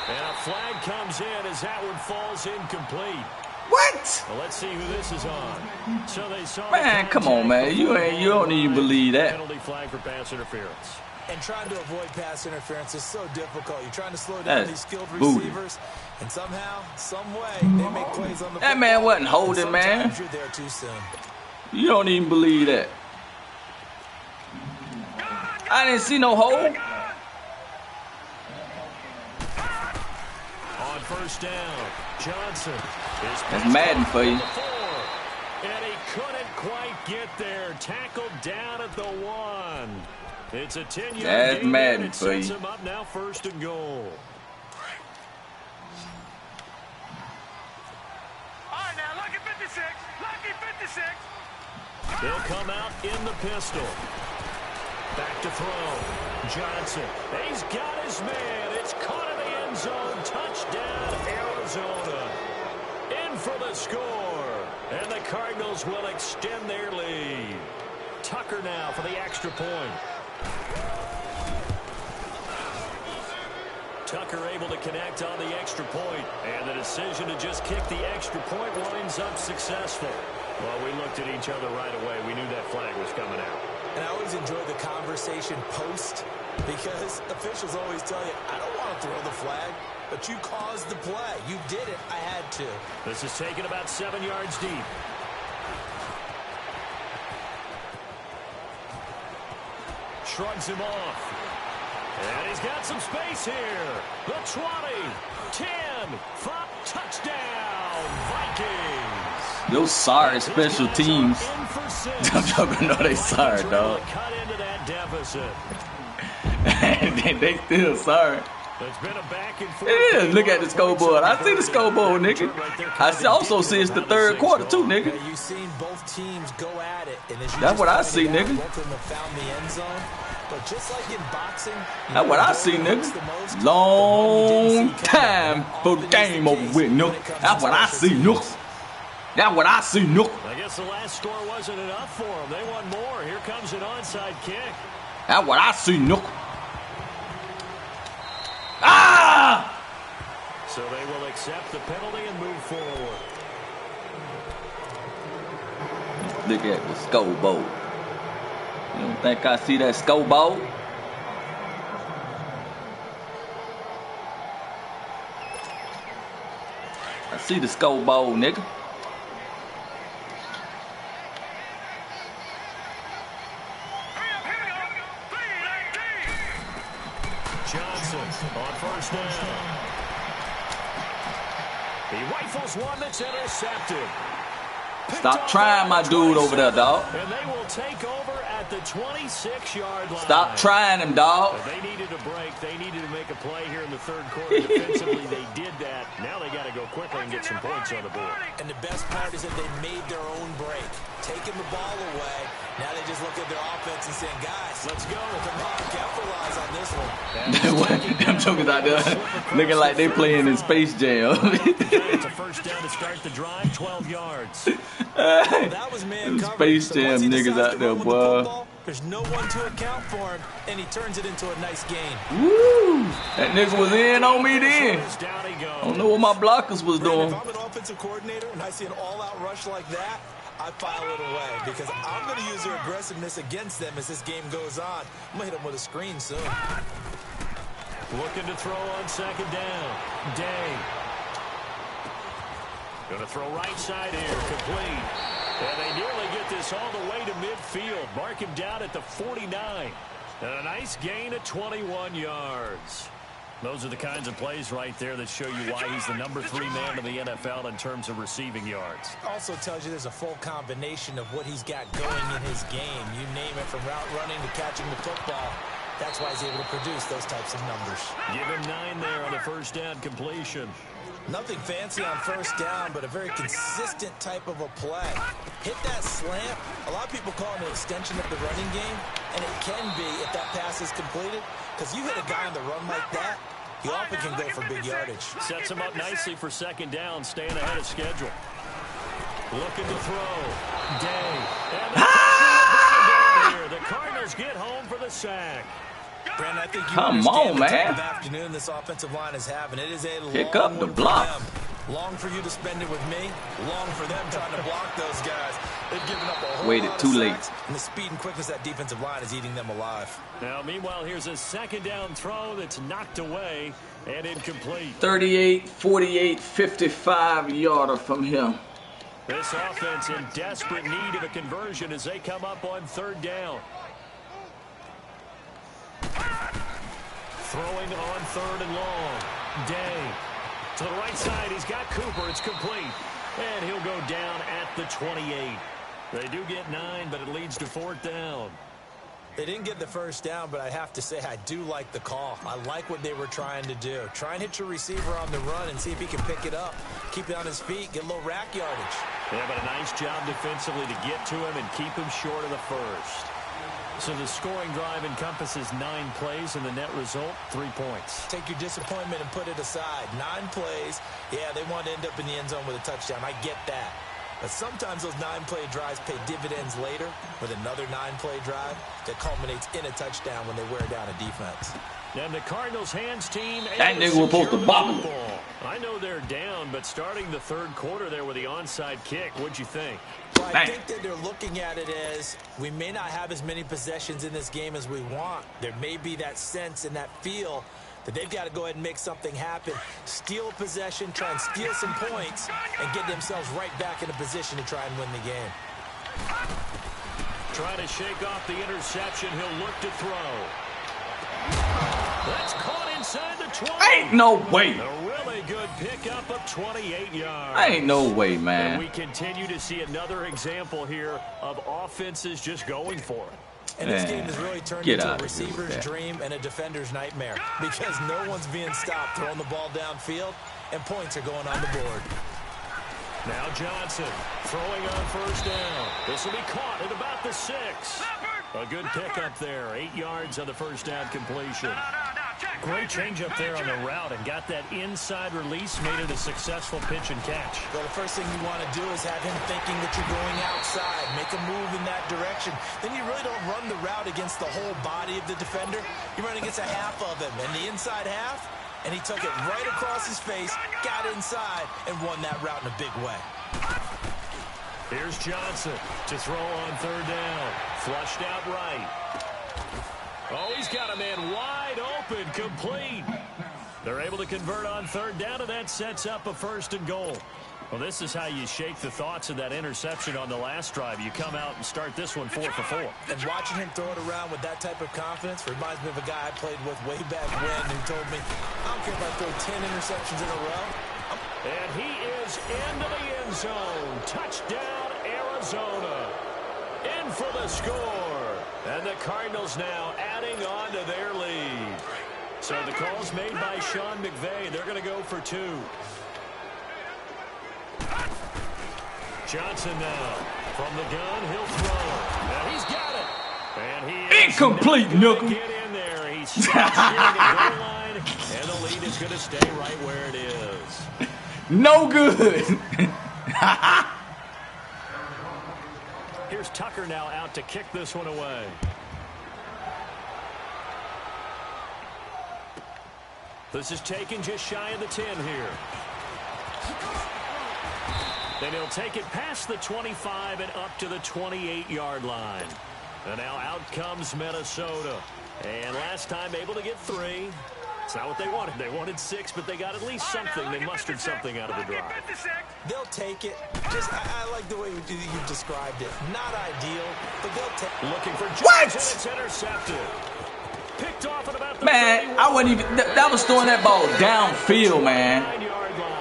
S2: And a flag comes in as Howard falls incomplete.
S4: What?
S2: Well, let's see who this is on. So they saw
S4: man, come on, man. You don't even believe that.
S2: Penalty flag for pass interference.
S5: And trying to avoid pass interference is so difficult. You're trying to slow down these skilled
S4: booty.
S5: receivers, and somehow, some way, they make plays on the
S4: that man wasn't holding, man.
S5: You're there too soon.
S4: You don't even believe that. I didn't see no hold.
S2: On 1st down, Johnson is
S4: that's Madden for you.
S2: And he couldn't quite get there. Tackled down at the 1. It's a 10-yard
S4: that's
S2: gain.
S4: Madden
S2: It
S4: for
S2: sets
S4: you.
S2: him up now 1st and goal.
S3: All right, now, lucky 56. Lucky 56.
S2: They'll come out in the pistol. Back to throw. Johnson. He's got his man. It's caught in the end zone. Touchdown, Arizona. In for the score. And the Cardinals will extend their lead. Tucker now for the extra point. Tucker able to connect on the extra point. And the decision to just kick the extra point winds up successful. Well, we looked at each other right away. We knew that flag was coming out.
S5: And I always enjoy the conversation post, because officials always tell you, I don't want to throw the flag, but you caused the play. You did it. I had to.
S2: This is taken about 7 yards deep. Shrugs him off. And he's got some space here. The 20, 10, 5, touchdown, Vikings.
S4: Those sorry special teams. I'm joking, no, they sorry, dog.
S2: Cut into that deficit.
S4: they still sorry.
S2: It's been a back and forth.
S4: Yeah, look at the scoreboard. I see the scoreboard, nigga. I also see it's the 3rd quarter, too, nigga.
S5: You've seen both teams go at it. And
S4: that's what I see, nigga.
S5: Both of them have found the end zone. But just like in boxing,
S4: that's what I see, nigga. Long time for the game over with, nigga. That's what I see, nigga. That's what I see, nigga.
S2: I guess the last score wasn't enough for them. They want more. Here comes an onside kick.
S4: That's what I see, nigga. Ah!
S2: So they will accept the penalty and move forward.
S4: Look at the scoreboard. You don't think I see that scoreboard? I see the scoreboard, nigga.
S2: down. He rifles one that's intercepted.
S4: Stop trying my dude over there, dog.
S2: And they will take over at the 26-yard line.
S4: Stop trying him, dog.
S2: They needed a break. They needed to make a play here in the third quarter. Defensively, they did that. Now they got to go quickly and get some points on the board.
S5: And the best part is that they made their own break, taking the ball away. Now they just look at their offense and saying, guys, let's go. Come on, capitalize on this one.
S4: Them jokers out there looking like they playing in Space Jam.
S2: It's a first down to start the drive, 12 yards.
S5: That was man
S4: Space Jam niggas out there, boy.
S5: There's no one to account for him, and he turns it into a nice gain.
S4: Woo! That nigga was in on me then. I don't know what my blockers was doing.
S5: If I'm an offensive coordinator and I see an all-out rush like that, I file it away because I'm going to use their aggressiveness against them as this game goes on. I'm going to hit them with a screen soon.
S2: Looking to throw on second down. Day. Going to throw right side here. Complete. And they nearly get this all the way to midfield. Mark him down at the 49. And a nice gain of 21 yards. Those are the kinds of plays right there that show you why he's the number 3 man in the NFL in terms of receiving yards.
S5: Also tells you there's a full combination of what he's got going in his game. You name it, from route running to catching the football. That's why he's able to produce those types of numbers.
S2: Give him 9 there on a first down completion.
S5: Nothing fancy on first down, but a very consistent type of a play. Hit that slant. A lot of people call it an extension of the running game, and it can be if that pass is completed, because you hit a guy on the run like that, he often can go for big yardage.
S2: Sets him up nicely for second down, staying ahead of schedule. Looking to throw. Day. And the Cardinals get home for the sack.
S5: Brandon, I think you
S4: Come on,
S5: the type
S4: man.
S5: of afternoon this offensive line is having. It is a
S4: Pick
S5: long
S4: up the
S5: one
S4: block.
S5: for them. Long for you to spend it with me. Long for them trying to block those guys. They've given up a whole
S4: Waited
S5: lot
S4: too
S5: of
S4: late.
S5: sacks, and the speed and quickness of that defensive line is eating them alive.
S2: Now, meanwhile, here's a second down throw that's knocked away and incomplete.
S4: 38, 48, 55-yarder from him.
S2: This offense in desperate need of a conversion as they come up on third down. Throwing on third and long. Day. To the right side, he's got Cooper. It's complete. And he'll go down at the 28. They do get 9, but it leads to fourth down.
S5: They didn't get the first down, but I have to say I do like the call. I like what they were trying to do. Try and hit your receiver on the run and see if he can pick it up. Keep it on his feet, get a little rack yardage.
S2: Yeah, but a nice job defensively to get to him and keep him short of the first. So the scoring drive encompasses 9 plays, and the net result, 3 points.
S5: Take your disappointment and put it aside. 9 plays. Yeah, they want to end up in the end zone with a touchdown. I get that. But sometimes those 9-play drives pay dividends later with another 9-play drive that culminates in a touchdown when they wear down a defense.
S2: And the Cardinals hands team.
S4: That nigga was supposed to bobble it.
S2: I know they're down, but starting the third quarter there with the onside kick, what'd you think?
S5: Well, I think that they're looking at it as we may not have as many possessions in this game as we want. There may be that sense and that feel that they've got to go ahead and make something happen. Steal a possession, try and steal some points, and get themselves right back in a position to try and win the game.
S2: Trying to shake off the interception. He'll look to throw. That's caught inside the 20.
S4: Ain't no way.
S2: A really good pickup of 28 yards.
S4: Ain't no way, man.
S2: And we continue to see another example here of offenses just going for it.
S5: And this game has really turned into a receiver's dream and a defender's nightmare because no one's being stopped throwing the ball downfield, and points are going on the board.
S2: Now Johnson throwing on first down. This will be caught at about the 6. A good pickup there. 8 yards on the first down completion. Great change up there on the route and got that inside release, made it a successful pitch and catch.
S5: Well, the first thing you want to do is have him thinking that you're going outside, make a move in that direction. Then you really don't run the route against the whole body of the defender. You run against a half of him, and the inside half, and he took it right across his face, got inside, and won that route in a big way.
S2: Here's Johnson to throw on third down. Flushed out right. Oh, he's got a man wide open, complete. They're able to convert on third down, and that sets up a 1st and goal. Well, this is how you shake the thoughts of that interception on the last drive. You come out and start this one 4 for 4.
S5: And watching him throw it around with that type of confidence reminds me of a guy I played with way back when who told me, I don't care if I throw 10 interceptions in a row.
S2: And he is into the end zone. Touchdown, Arizona. In for the score. And the Cardinals now adding on to their lead. So the call's made by Sean McVay. They're going to go for 2. Johnson now from the gun. He'll throw. Now he's got it. And he is
S4: incomplete, Knuckle.
S2: Get in there. He's stopped shooting the goal line, and the lead is going to stay right where it is.
S4: No good.
S2: Here's Tucker now out to kick this one away. This is taken just shy of the 10 here. Then he'll take it past the 25 and up to the 28-yard line. And now out comes Minnesota. And last time able to get 3. It's not what they wanted. They wanted 6, but they got at least something. They mustered something out of the drive.
S5: They'll take it. I like the way you described it. Not ideal, but they'll take it.
S2: Looking for Johnson.
S4: What?
S2: It's intercepted. Picked off at about the
S4: Man,
S2: 31.
S4: I wasn't even. That was throwing that ball downfield, man.
S2: 9-yard line.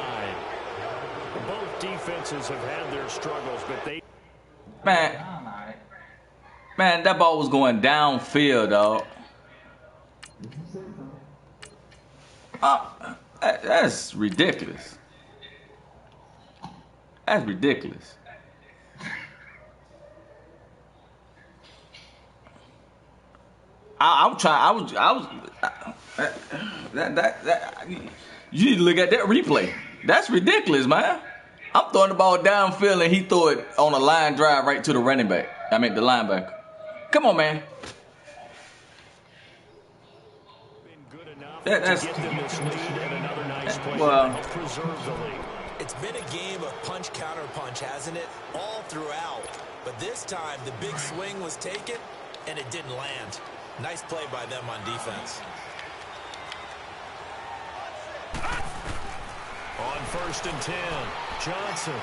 S2: Both defenses have had their struggles, but they.
S4: Man, that ball was going downfield, dog. That's ridiculous. That's ridiculous. You need to look at that replay. That's ridiculous, man. I'm throwing the ball downfield and he threw it on a line drive right to the running back. I mean, the linebacker. Come on, man. That's
S2: Get them this lead and another nice play
S4: well.
S2: to help preserve the lead.
S5: It's been a game of punch-counter-punch, hasn't it? All throughout. But this time, the big swing was taken, and it didn't land. Nice play by them on defense.
S2: On 1st and 10, Johnson.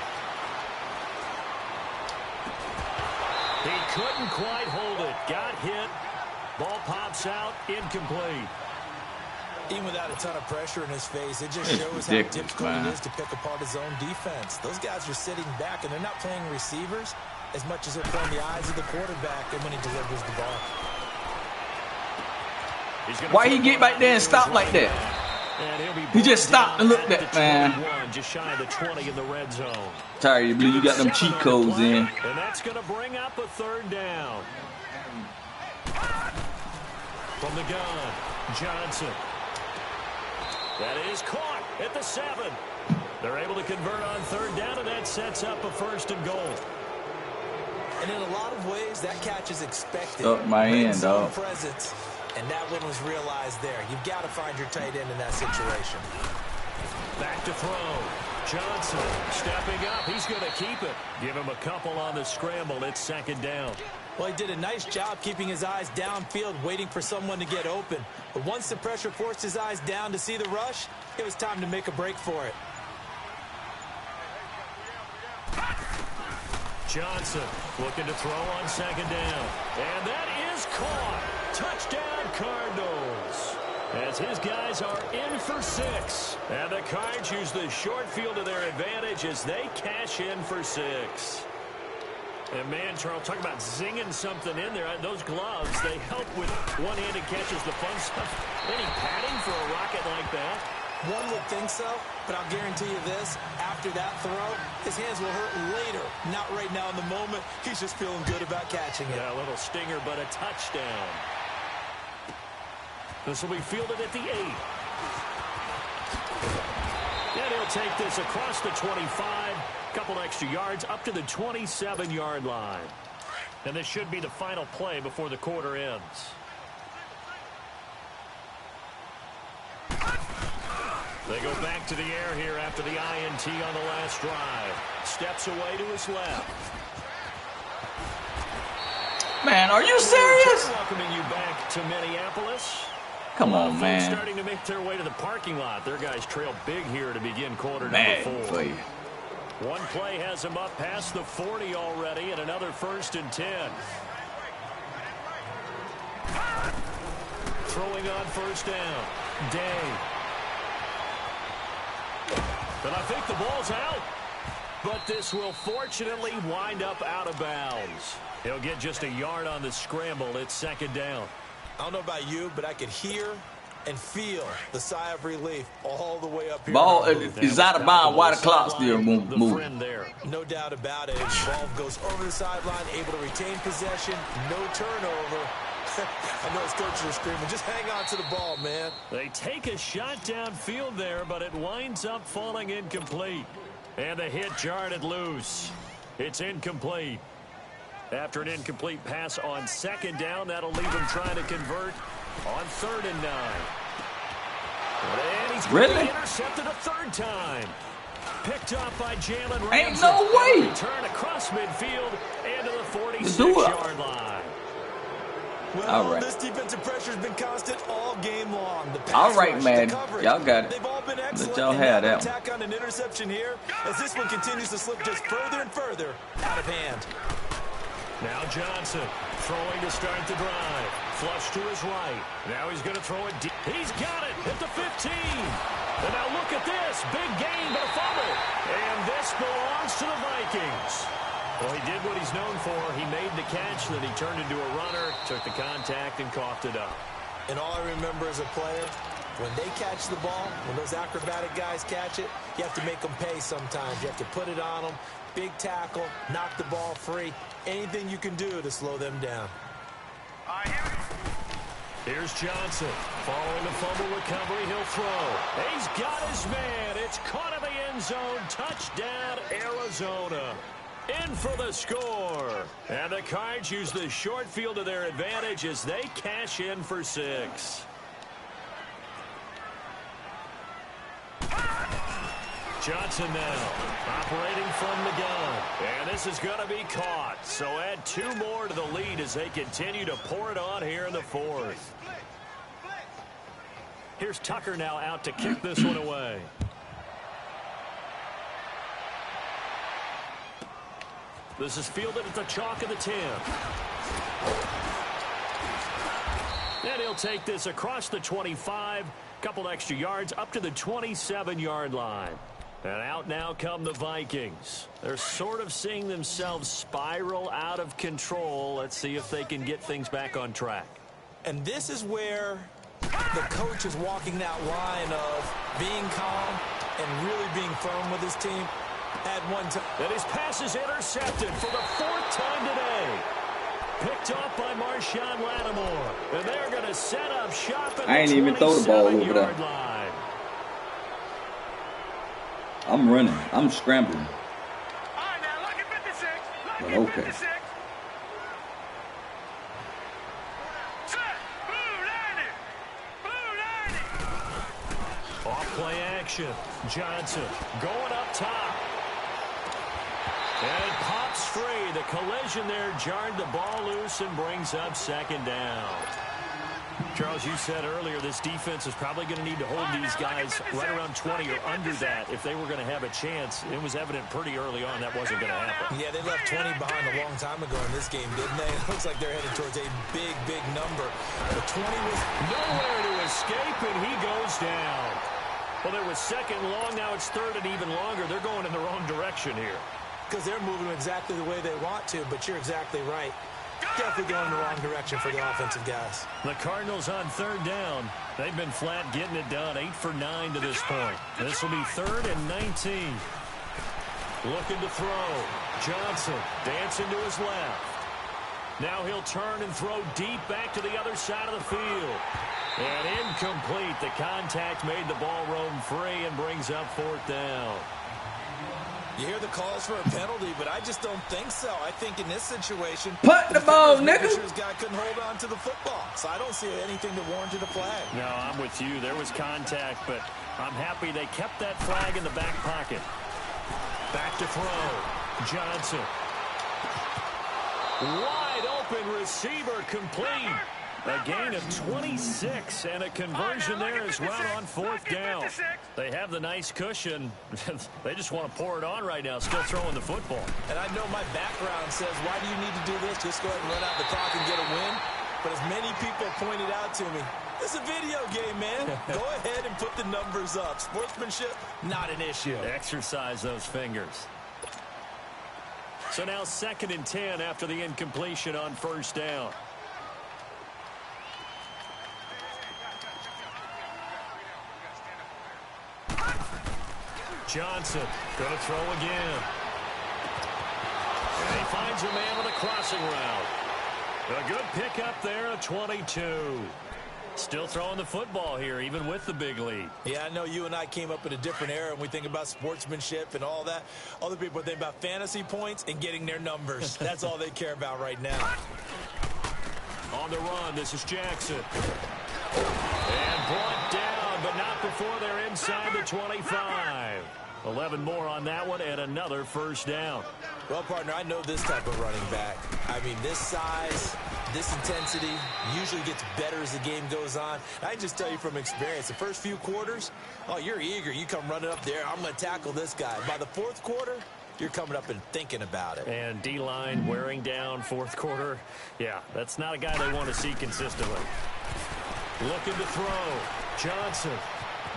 S2: He couldn't quite hold it. Got hit. Ball pops out. Incomplete.
S5: Even without a ton of pressure in his face, it just shows how difficult it is to pick apart his own defense. Those guys are sitting back, and they're not playing receivers as much as they're playing the eyes of the quarterback and when he delivers the ball.
S4: Why he get back there and stop like that? He just stopped and looked at, man.
S2: Just shy of the 20 in the red zone.
S4: Sorry, you got them cheat codes in.
S2: And that's going to bring up a 3rd down. From the gun, Johnson. That is caught at the 7. They're able to convert on 3rd down, and that sets up a 1st and goal.
S5: And in a lot of ways, that catch is expected.
S4: Up my end, dog.
S5: Presence, and that one was realized there. You've got to find your tight end in that situation.
S2: Back to throw. Johnson stepping up. He's going to keep it. Give him a couple on the scramble. It's 2nd down.
S5: Well, he did a nice job keeping his eyes downfield, waiting for someone to get open. But once the pressure forced his eyes down to see the rush, it was time to make a break for it.
S2: Johnson looking to throw on 2nd down. And that is caught. Touchdown, Cardinals. As his guys are in for 6. And the Cards use the short field to their advantage as they cash in for 6. And man, Charles, talking about zinging something in there. Those gloves, they help with one-handed catches, the fun stuff. Any padding for a rocket like that?
S5: One would think so, but I'll guarantee you this. After that throw, his hands will hurt later. Not right now in the moment. He's just feeling good about catching it.
S2: Yeah, a little stinger, but a touchdown. This will be fielded at the 8. And he'll take this across the 25. Couple extra yards up to the 27-yard line. And this should be the final play before the quarter ends. They go back to the air here after the INT on the last drive. Steps away to his left.
S4: Man, are you serious?
S2: Welcoming you back to Minneapolis.
S4: Come on, man.
S2: Starting to make their way to the parking lot. Their guys trail big here to begin quarter
S4: man,
S2: number 4. One play has him up past the 40 already, and another 1st and 10. Throwing on 1st down. Day. And I think the ball's out. But this will fortunately wind up out of bounds. He'll get just a yard on the scramble. It's 2nd down.
S5: I don't know about you, but I could hear and feel the sigh of relief all the way up here.
S4: Ball is out of bounds while the clock still moving.
S5: No doubt about it. Ball goes over the sideline, able to retain possession, no turnover. I know his coaches are screaming, just hang on to the ball, man.
S2: They take a shot downfield there, but it winds up falling incomplete. And the hit jarred it loose. It's incomplete. After an incomplete pass on 2nd down, that'll leave him trying to convert on 3rd and 9. And he's
S4: really
S2: intercepted a 3rd time. Picked off by Jalen Ramsey.
S4: Ain't no way.
S2: Turn across midfield and to the 46-yard line.
S5: Well,
S4: all right.
S5: This defensive pressure has been constant all game long. The pass
S4: all right,
S5: rush,
S4: man.
S5: Y'all
S4: got it.
S5: They've all been excellent.
S4: Let y'all have that
S5: attack on an interception here as this one continues to slip just further and further out of hand.
S2: Now Johnson throwing to start the drive. Flush to his right. Now he's going to throw it deep. He's got it at the 15. And now look at this. Big gain, but a fumble. And this belongs to the Vikings. Well, he did what he's known for. He made the catch, then he turned into a runner, took the contact, and coughed it up.
S5: And all I remember as a player, when they catch the ball, when those acrobatic guys catch it, you have to make them pay sometimes. You have to put it on them, big tackle, knock the ball free, anything you can do to slow them down.
S2: Here's Johnson. Following the fumble recovery, he'll throw. He's got his man. It's caught in the end zone. Touchdown, Arizona. In for the score. And the Cards use the short field to their advantage as they cash in for 6. Johnson now operating from the gun. And this is going to be caught. So add 2 more to the lead as they continue to pour it on here in the 4th. Here's Tucker now out to kick this one away. This is fielded at the chalk of the 10. And he'll take this across the 25. Couple extra yards up to the 27-yard line. And out now come the Vikings. They're sort of seeing themselves spiral out of control. Let's see if they can get things back on track.
S5: And this is where the coach is walking that line of being calm and really being firm with his team. At one time.
S2: And his pass is intercepted for the 4th time today. Picked off by Marshawn Lattimore. And they're going to set up shop at the 27-yard line.
S4: I'm running. I'm scrambling.
S3: All right, now look at 56.
S4: But okay.
S3: 56. Set. Blue 90.
S2: Off play action. Johnson going up top. And it pops free. The collision there jarred the ball loose and brings up 2nd down. Charles, you said earlier this defense is probably going to need to hold these guys right around 20 or under that if they were going to have a chance. It was evident pretty early on that wasn't going to happen.
S5: Yeah, they left 20 behind a long time ago in this game, didn't they? It looks like they're headed towards a big, big number. The 20 was
S2: nowhere to escape, and he goes down. Well, there was 2nd long. Now it's 3rd and even longer. They're going in the wrong direction here.
S5: Because they're moving exactly the way they want to, but you're exactly right. Definitely going in the wrong direction for the offensive guys.
S2: The Cardinals on 3rd down. They've been flat getting it done. 8 for 9 to this point. This will be 3rd and 19. Looking to throw. Johnson dancing to his left. Now he'll turn and throw deep back to the other side of the field. And incomplete. The contact made the ball roam free and brings up 4th down.
S5: You hear the calls for a penalty, but I just don't think so. I think in this situation,
S4: put the ball, nigga.
S5: This guy couldn't hold on to the football, so I don't see anything to warrant a flag.
S2: No, I'm with you. There was contact, but I'm happy they kept that flag in the back pocket. Back to throw. Johnson. Wide open receiver complete. A gain of 26 and a conversion there as well on 4th down. They have the nice cushion. They just want to pour it on right now, still throwing the football.
S5: And I know my background says, why do you need to do this? Just go ahead and run out the clock and get a win. But as many people pointed out to me, it's a video game, man. Go ahead and put the numbers up. Sportsmanship, not an issue.
S2: Exercise those fingers. So now 2nd and 10 after the incompletion on 1st down. Johnson going to throw again. And he finds a man with a crossing route. A good pickup there, a 22. Still throwing the football here, even with the big lead.
S5: Yeah, I know you and I came up in a different era, and we think about sportsmanship and all that. Other people think about fantasy points and getting their numbers. That's all they care about right now.
S2: On the run, this is Jackson. And brought down, but not before they're inside the 25. 11 more on that one, and another 1st down.
S5: Well, partner, I know this type of running back. I mean, this size, this intensity usually gets better as the game goes on. I just tell you from experience, the first few quarters, oh, you're eager. You come running up there, I'm going to tackle this guy. By the 4th quarter, you're coming up and thinking about it.
S2: And D-line wearing down 4th quarter. Yeah, that's not a guy they want to see consistently. Looking to throw. Johnson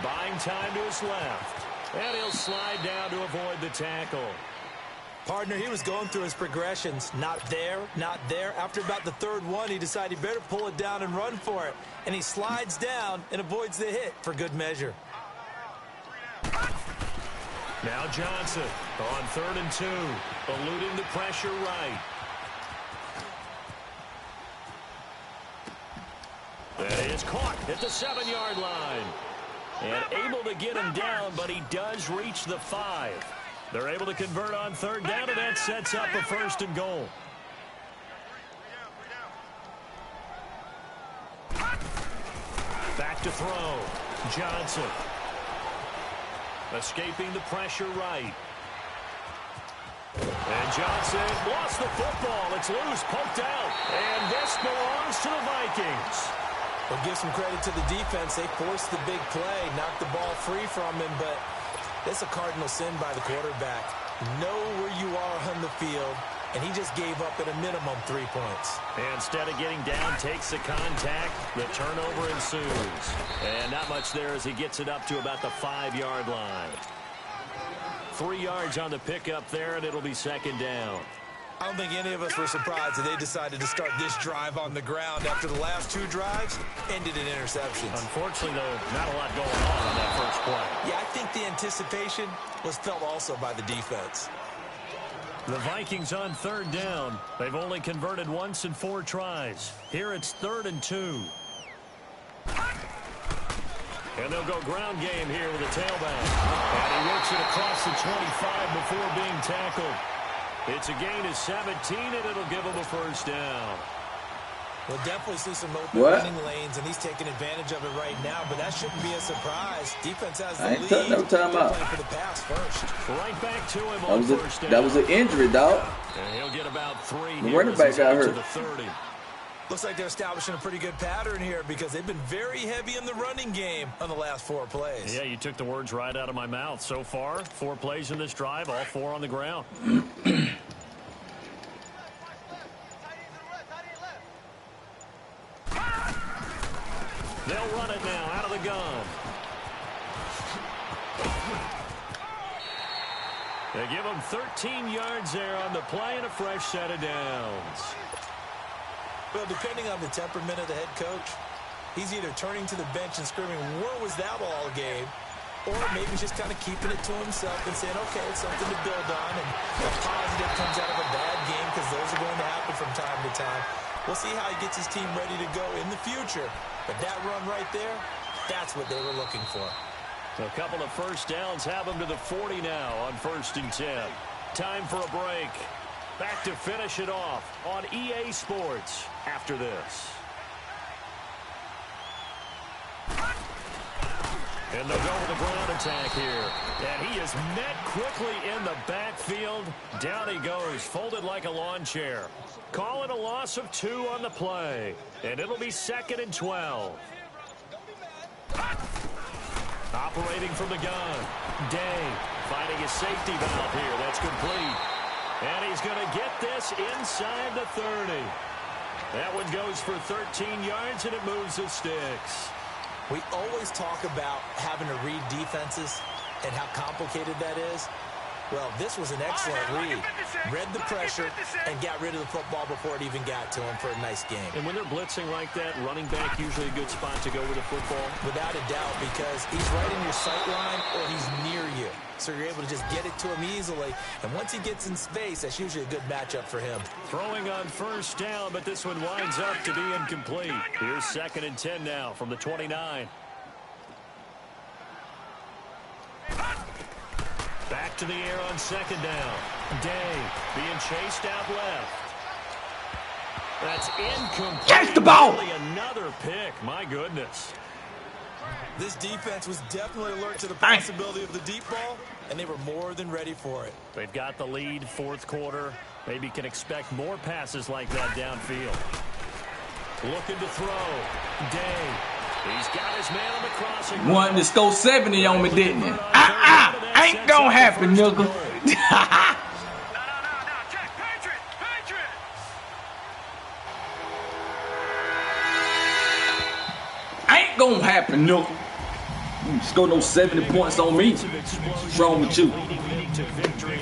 S2: buying time to his left. And he'll slide down to avoid the tackle.
S5: Partner, he was going through his progressions. Not there, not there. After about the 3rd one, he decided he better pull it down and run for it. And he slides down and avoids the hit for good measure.
S2: Now Johnson on 3rd and 2. Eluding the pressure right. That is caught at the 7-yard line. And able to get him down, but he does reach the 5. They're able to convert on 3rd down, and that sets up a 1st and goal. Back to throw. Johnson. Escaping the pressure right. And Johnson lost the football. It's loose, poked out. And this belongs to the Vikings.
S5: Well, give some credit to the defense. They forced the big play, knocked the ball free from him, but that's a cardinal sin by the quarterback. Know where you are on the field, and he just gave up at a minimum 3 points.
S2: And instead of getting down, takes the contact. The turnover ensues. And not much there as he gets it up to about the 5-yard line. 3 yards on the pickup there, and it'll be 2nd down.
S5: I don't think any of us were surprised that they decided to start this drive on the ground after the last 2 drives ended in interceptions.
S2: Unfortunately, though, not a lot going on that first play.
S5: Yeah, I think the anticipation was felt also by the defense.
S2: The Vikings on 3rd down. They've only converted once in 4 tries. Here it's 3rd and 2. And they'll go ground game here with a tailback. And he works it across the 25 before being tackled. It's a gain of 17, and it'll give him a 1st down.
S5: We'll definitely see some open running lanes, and he's taking advantage of it right now, but that shouldn't be a surprise. Defense has the lead.
S6: No time out.
S5: For the pass first.
S2: Right back to him on 1st down.
S6: That was an injury, dog.
S2: And he'll get about 3
S6: The
S2: here
S6: running back got hurt.
S2: to the 30.
S5: Looks like they're establishing a pretty good pattern here because they've been very heavy in the running game on the last 4 plays.
S2: Yeah, you took the words right out of my mouth. So far, 4 plays in this drive, all 4 on the ground. They'll run it now out of the gun. They give him 13 yards there on the play and a fresh set of downs.
S5: Well, depending on the temperament of the head coach, he's either turning to the bench and screaming, where was that all game? Or maybe just kind of keeping it to himself and saying, okay, it's something to build on. And a positive comes out of a bad game because those are going to happen from time to time. We'll see how he gets his team ready to go in the future. But that run right there, that's what they were looking for.
S2: A couple of 1st downs have him to the 40 now on 1st and 10. Time for a break. Back to finish it off on EA Sports after this. And they'll go with the ground attack here. And he is met quickly in the backfield. Down he goes, folded like a lawn chair. Call it a loss of 2 on the play. And it'll be 2nd and 12. Operating from the gun. Day finding his safety valve here. That's complete. And he's going to get this inside the 30. That one goes for 13 yards, and it moves the sticks.
S5: We always talk about having to read defenses and how complicated that is. Well, this was an excellent read. Read the pressure and got rid of the football before it even got to him for a nice game.
S2: And when they're blitzing like that, running back usually a good spot to go with the football?
S5: Without a doubt, because he's right in your sight line or he's near you. So you're able to just get it to him easily. And once he gets in space, that's usually a good matchup for him.
S2: Throwing on 1st down, but this one winds up to be incomplete. Here's 2nd and 10 now from the 29. Back to the air on 2nd down. Day being chased out left. That's incomplete.
S4: Catch the ball!
S2: Really another pick. My goodness.
S5: This defense was definitely alert to the possibility of the deep ball, and they were more than ready for it.
S2: They've got the lead, 4th quarter. Maybe can expect more passes like that downfield. Looking to throw. Day. He's got his man on the crossing.
S4: Wanted to score 70 on me, didn't you? Ain't gonna happen, nigga.
S3: No, check. Patriot.
S4: Ain't gonna happen, nigga. You score no 70 points on me. What's wrong with you?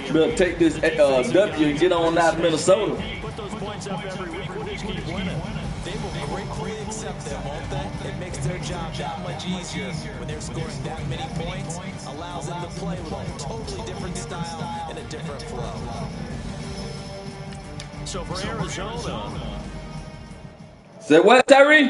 S4: You better take this W and get on out of Minnesota.
S2: Put those points up every week. We'll just keep winning.
S5: They will gratefully accept them, won't they? It makes their job that much easier when they're scoring that many points. Allows them to play with a totally different style and a different flow.
S2: So for Arizona.
S4: Say what, Tyree?